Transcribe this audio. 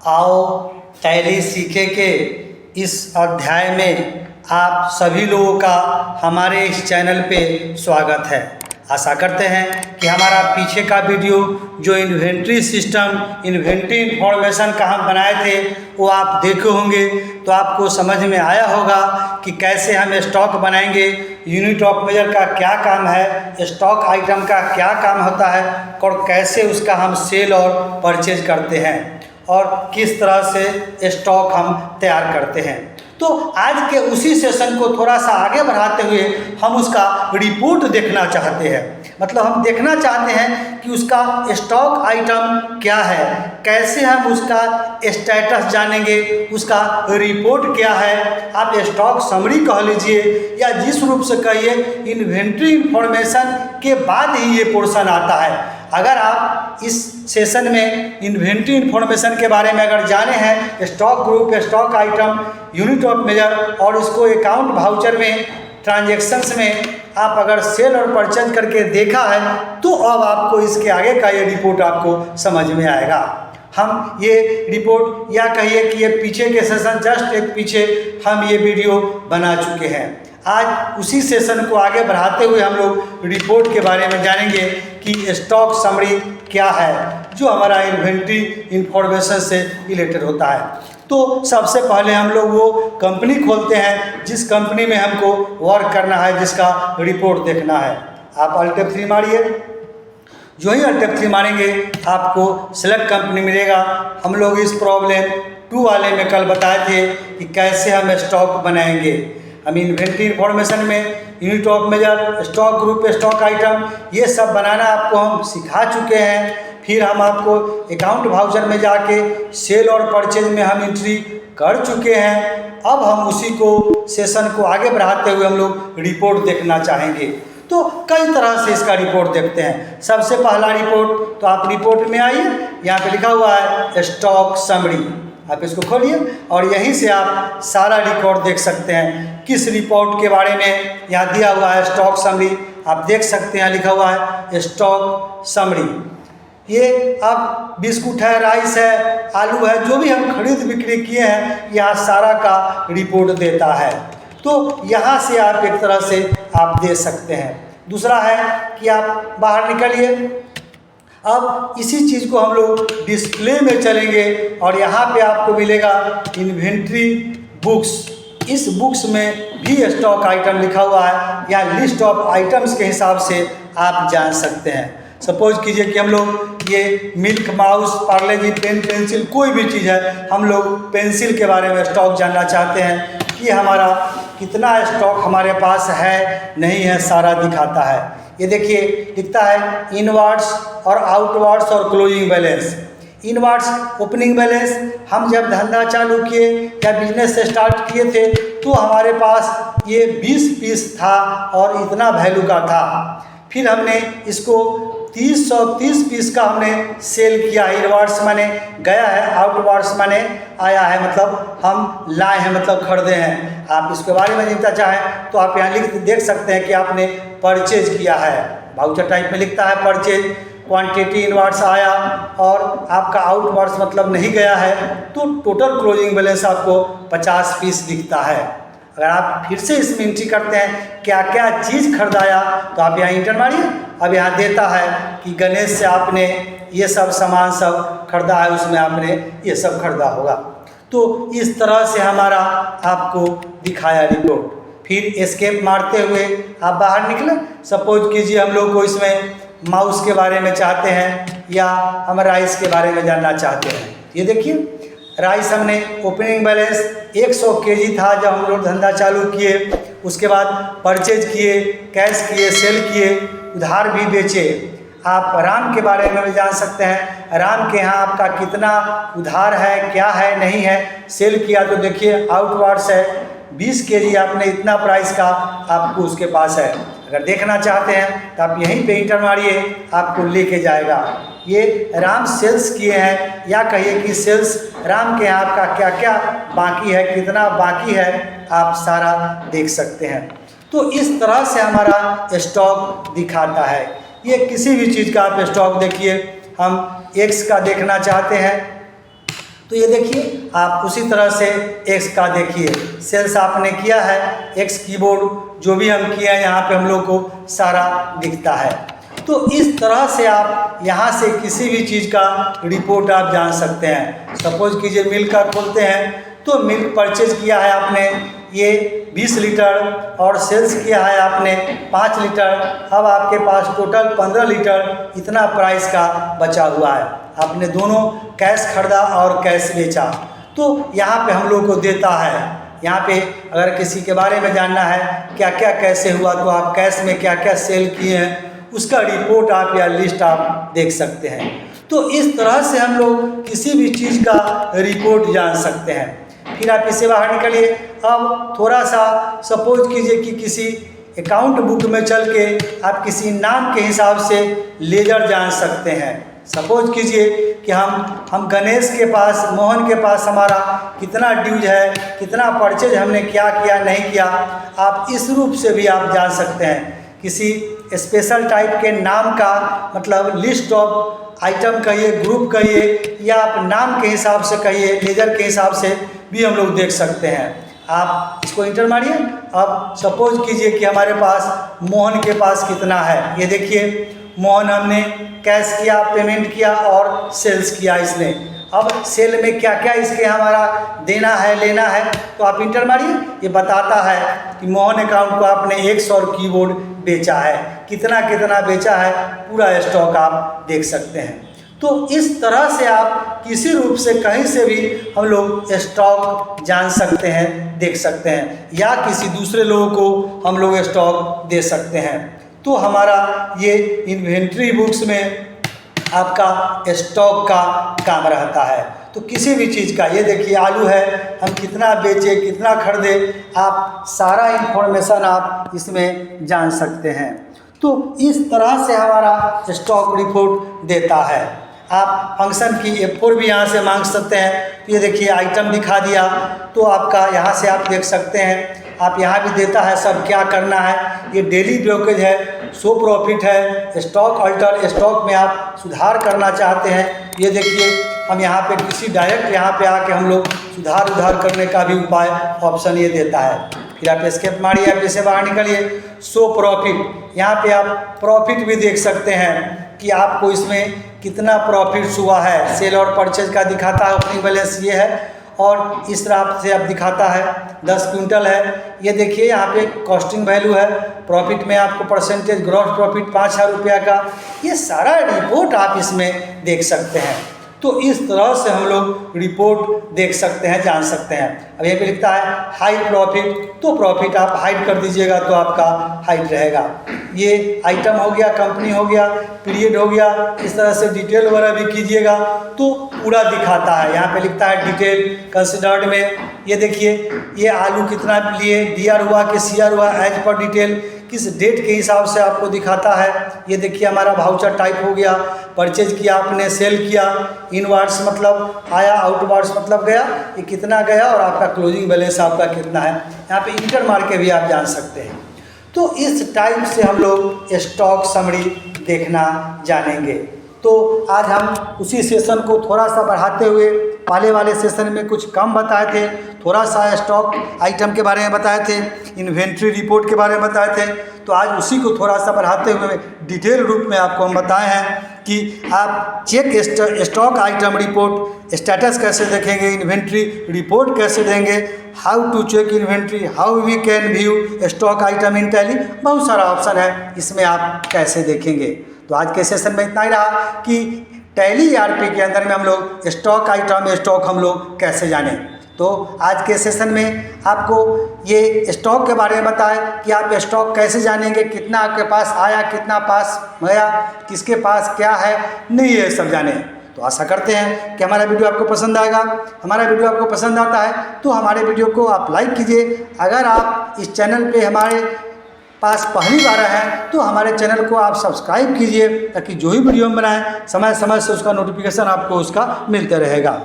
आओ टैली सीखे के इस अध्याय में आप सभी लोगों का हमारे इस चैनल पे स्वागत है। आशा करते हैं कि हमारा पीछे का वीडियो जो इन्वेंट्री सिस्टम, इन्वेंट्री इंफॉर्मेशन का हम बनाए थे वो आप देखे होंगे, तो आपको समझ में आया होगा कि कैसे हम स्टॉक बनाएंगे, यूनिट ऑफ मेजर का क्या काम है, स्टॉक आइटम का क्या काम होता है और कैसे उसका हम सेल और परचेज करते हैं और किस तरह से स्टॉक हम तैयार करते हैं। तो आज के उसी सेशन को थोड़ा सा आगे बढ़ाते हुए हम उसका रिपोर्ट देखना चाहते हैं। मतलब हम देखना चाहते हैं कि उसका स्टॉक आइटम क्या है, कैसे हम उसका स्टेटस जानेंगे, उसका रिपोर्ट क्या है, आप स्टॉक समरी कह लीजिए या जिस रूप से कहिए, इन्वेंट्री इंफॉर्मेशन के बाद ही ये पोर्शन आता है। अगर आप इस सेशन में इन्वेंट्री इंफॉर्मेशन के बारे में अगर जाने हैं, stock group, stock item, unit of measure और उसको अकाउंट वाउचर में, ट्रांजैक्शंस में आप अगर सेल और परचेज करके देखा है, तो अब आपको इसके आगे का ये रिपोर्ट आपको समझ में आएगा। हम ये रिपोर्ट या कहिए कि ये पीछे के सेशन जस्ट एक पीछे हम ये वीडियो बना चुके हैं। आज उसी सेशन को आगे बढ़ाते हुए हम लोग रिपोर्ट के बारे में जानेंगे कि स्टॉक समरी क्या है, जो हमारा इन्वेंट्री इंफॉर्मेशन से रिलेटेड होता है। तो सबसे पहले हम लोग वो कंपनी खोलते हैं जिस कंपनी में हमको वर्क करना है, जिसका रिपोर्ट देखना है। आप Alt F3 मारिए। जो ही Alt F3 मारेंगे आपको सेलेक्ट कंपनी मिलेगा। हम लोग इस प्रॉब्लम 2 वाले में कल बताए थे कि कैसे हम स्टॉक बनाएंगे। हम इन्वेंट्री इंफॉर्मेशन में unit of measure, stock group, stock item ये सब बनाना आपको हम सिखा चुके हैं। फिर हम आपको अकाउंट वाउचर में जाके सेल और परचेज में हम एंट्री कर चुके हैं। अब हम उसी को सेशन को आगे बढ़ाते हुए हम लोग रिपोर्ट देखना चाहेंगे। तो कई तरह से इसका रिपोर्ट देखते हैं। सबसे पहला रिपोर्ट, तो आप रिपोर्ट में आइए, यहाँ पे लिखा हुआ है स्टॉक समरी। आप इसको खोलिए और यहीं से आप सारा रिकॉर्ड देख सकते हैं। किस रिपोर्ट के बारे में यहाँ दिया हुआ है, स्टॉक समरी आप देख सकते हैं, लिखा हुआ है स्टॉक समरी। ये अब बिस्कुट है, राइस है, आलू है, जो भी हम खरीद बिक्री किए हैं, यहाँ सारा का रिपोर्ट देता है। तो यहाँ से आप एक तरह से आप दे सकते हैं। दूसरा है कि आप बाहर निकलिए। अब इसी चीज़ को हम लोग डिस्प्ले में चलेंगे और यहाँ पे आपको मिलेगा इन्वेंट्री बुक्स। इस बुक्स में भी स्टॉक आइटम लिखा हुआ है या लिस्ट ऑफ आइटम्स के हिसाब से आप जान सकते हैं। सपोज कीजिए कि हम लोग ये मिल्क, माउस, पार्ले जी, पेन, पेंसिल, कोई भी चीज़ है, हम लोग पेंसिल के बारे में स्टॉक जानना चाहते हैं कि हमारा कितना स्टॉक हमारे पास है, नहीं है, सारा दिखाता है। ये देखिए लिखता है इनवर्ड्स और आउटवर्ड्स और closing balance. Inwards opening balance, हम जब धंधा चालू किए या बिजनेस से स्टार्ट किए थे तो हमारे पास ये 20 पीस था और इतना वैल्यू का था। फिर हमने इसको 30 पीस का हमने सेल किया। इनवर्ड्स माने गया है, आउटवर्ड्स माने आया है, मतलब हम लाए हैं, मतलब खरीदे हैं। आप इसके बारे में जानना चाहें तो आप यहाँ देख सकते हैं कि आपने परचेज किया है। वाउचर टाइप में लिखता है परचेज, क्वांटिटी इनवर्ड्स आया और आपका आउटवर्ड्स मतलब नहीं गया है, तो टोटल क्लोजिंग बैलेंस आपको 50 पीस दिखता है। अगर आप फिर से इसमें एंट्री करते हैं क्या क्या चीज़ खरीदाया, तो आप यहाँ इंटर मारिए। अब यहाँ देता है कि गणेश से आपने ये सब सामान सब खरीदा है, उसमें आपने ये सब खरीदा होगा। तो इस तरह से हमारा आपको दिखाया रिपोर्ट। फिर एस्केप मारते हुए आप बाहर निकले। सपोज कीजिए हम लोग को इसमें माउस के बारे में चाहते हैं या हम राइस के बारे में जानना चाहते हैं। ये देखिए राइस हमने ओपनिंग बैलेंस 100 केजी था जब हम लोग धंधा चालू किए। उसके बाद परचेज किए, कैश किए, सेल किए, उधार भी बेचे। आप राम के बारे में भी जान सकते हैं, राम के यहाँ आपका कितना उधार है, क्या है, नहीं है। सेल किया तो देखिए आउटवर्ड्स है 20 केजी, आपने इतना प्राइस का आपको उसके पास है। अगर देखना चाहते हैं तो आप यहीं पे इंटर मारिए, आपको लेके जाएगा। ये राम सेल्स किए हैं या कहिए कि सेल्स राम के यहाँ आपका क्या क्या बाकी है, कितना बाकी है, आप सारा देख सकते हैं। तो इस तरह से हमारा स्टॉक दिखाता है। ये किसी भी चीज़ का आप स्टॉक देखिए, हम एक्स का देखना चाहते हैं तो ये देखिए आप उसी तरह से एक्स का देखिए सेल्स आपने किया है, एक्स कीबोर्ड जो भी हम किए हैं यहाँ पे हम लोग को सारा दिखता है। तो इस तरह से आप यहाँ से किसी भी चीज़ का रिपोर्ट आप जान सकते हैं। सपोज कीजिए मिल्क का खोलते हैं तो मिल्क परचेज किया है आपने ये 20 लीटर और सेल्स किया है आपने 5 लीटर। अब आपके पास टोटल 15 लीटर इतना प्राइस का बचा हुआ है। आपने दोनों कैश खरीदा और कैश बेचा, तो यहाँ पे हम लोग को देता है। यहाँ पे अगर किसी के बारे में जानना है क्या क्या कैसे हुआ तो आप कैश में क्या क्या सेल किए हैं उसका रिपोर्ट आप या लिस्ट आप देख सकते हैं। तो इस तरह से हम लोग किसी भी चीज़ का रिपोर्ट जान सकते हैं। फिर आप इससे बाहर निकलिए। अब थोड़ा सा सपोज कीजिए कि किसी अकाउंट बुक में चल के आप किसी नाम के हिसाब से लेजर जान सकते हैं। सपोज कीजिए कि हम गणेश के पास, मोहन के पास हमारा कितना ड्यूज है, कितना परचेज हमने क्या किया नहीं किया, आप इस रूप से भी आप जान सकते हैं। किसी स्पेशल टाइप के नाम का मतलब लिस्ट ऑफ आइटम कहिए, ग्रुप कहिए या आप नाम के हिसाब से कहिए, लेजर के हिसाब से भी हम लोग देख सकते हैं। आप इसको इंटर मारिए। अब सपोज कीजिए कि हमारे पास मोहन के पास कितना है, ये देखिए मोहन हमने कैश किया, पेमेंट किया और सेल्स किया इसने। अब सेल में क्या क्या इसके हमारा देना है लेना है तो आप इंटर मारिए। ये बताता है कि मोहन अकाउंट को आपने 100 कीबोर्ड बेचा है, कितना कितना बेचा है, पूरा स्टॉक आप देख सकते हैं। तो इस तरह से आप किसी रूप से कहीं से भी हम लोग स्टॉक जान सकते हैं, देख सकते हैं, या किसी दूसरे लोगों को हम लोग स्टॉक दे सकते हैं। तो हमारा ये इन्वेंट्री बुक्स में आपका स्टॉक का काम रहता है। तो किसी भी चीज़ का, ये देखिए आलू है, हम कितना बेचे, कितना खरीदे, आप सारा इंफॉर्मेशन आप इसमें जान सकते हैं। तो इस तरह से हमारा स्टॉक रिपोर्ट देता है। आप फंक्शन की F4 भी यहाँ से मांग सकते हैं। तो ये देखिए आइटम दिखा दिया तो आपका यहाँ से आप देख सकते हैं। आप यहाँ भी देता है सब क्या करना है। ये डेली ब्रोकरेज है, शो प्रॉफिट है, स्टॉक अल्टर, स्टॉक में आप सुधार करना चाहते हैं। ये देखिए हम यहाँ पे किसी डायरेक्ट यहाँ पे आके हम लोग सुधार उधार करने का भी उपाय ऑप्शन ये देता है। फिर आप एस्केप मारिए, आप इसे बाहर निकलिए। शो प्रॉफिट, यहाँ पे आप प्रॉफिट भी देख सकते हैं कि आपको इसमें कितना प्रॉफिट हुआ है। सेल और परचेज का दिखाता है, ओपनिंग बैलेंस ये है और इस तरह से अब दिखाता है 10 क्विंटल है। ये देखिए यहाँ पे कॉस्टिंग वैल्यू है, प्रॉफिट में आपको परसेंटेज, ग्रॉस प्रॉफिट 5000 रुपया का, ये सारा रिपोर्ट आप इसमें देख सकते हैं। तो इस तरह से हम लोग रिपोर्ट देख सकते हैं, जान सकते हैं। अब यहाँ पे लिखता है हाई प्रॉफिट, तो प्रॉफिट आप हाइड कर दीजिएगा तो आपका हाइड रहेगा। ये आइटम हो गया, कंपनी हो गया, पीरियड हो गया, इस तरह से डिटेल वगैरह भी कीजिएगा तो पूरा दिखाता है। यहाँ पे लिखता है डिटेल कंसिडर्ड में, ये देखिए ये आलू कितना लिए, डीआर हुआ कि सीआर हुआ, एज पर डिटेल, किस डेट के हिसाब से आपको दिखाता है। ये देखिए हमारा वाउचर टाइप हो गया, परचेज किया आपने, सेल किया, इनवर्ड्स मतलब आया, आउटवर्ड्स मतलब गया, ये कितना गया और आपका क्लोजिंग बैलेंस आपका कितना है। यहाँ पे इंटर मार के भी आप जान सकते हैं। तो इस टाइप से हम लोग स्टॉक समरी देखना जानेंगे। तो आज हम उसी सेशन को थोड़ा सा बढ़ाते हुए, पहले वाले सेशन में कुछ कम बताए थे, थोड़ा सा स्टॉक आइटम के बारे में बताए थे, इन्वेंट्री रिपोर्ट के बारे में बताए थे, तो आज उसी को थोड़ा सा बढ़ाते हुए डिटेल रूप में आपको हम बताए हैं कि आप check stock item report status कैसे देखेंगे, इन्वेंट्री रिपोर्ट कैसे देंगे, how to check inventory, how we can view stock item in Tally, बहुत सारा ऑप्शन है, इसमें आप कैसे देखेंगे। तो आज के सेशन में इतना ही रहा कि टैली ERP के अंदर में हम लोग स्टॉक आइटम, स्टॉक हम लोग कैसे जानें। तो आज के सेशन में आपको ये स्टॉक के बारे में बताएं कि आप स्टॉक कैसे जानेंगे, कितना आपके पास आया, कितना पास गया, किसके पास क्या है, नहीं ये सब जाने। तो आशा करते हैं कि हमारा वीडियो आपको पसंद आएगा। हमारा वीडियो आपको पसंद आता है तो हमारे वीडियो को आप लाइक कीजिए। अगर आप इस चैनल पे हमारे पास पहली बार हैं तो हमारे चैनल को आप सब्सक्राइब कीजिए ताकि जो ही वीडियो हम बनाएं समय समय से उसका नोटिफिकेशन आपको उसका मिलते रहेगा।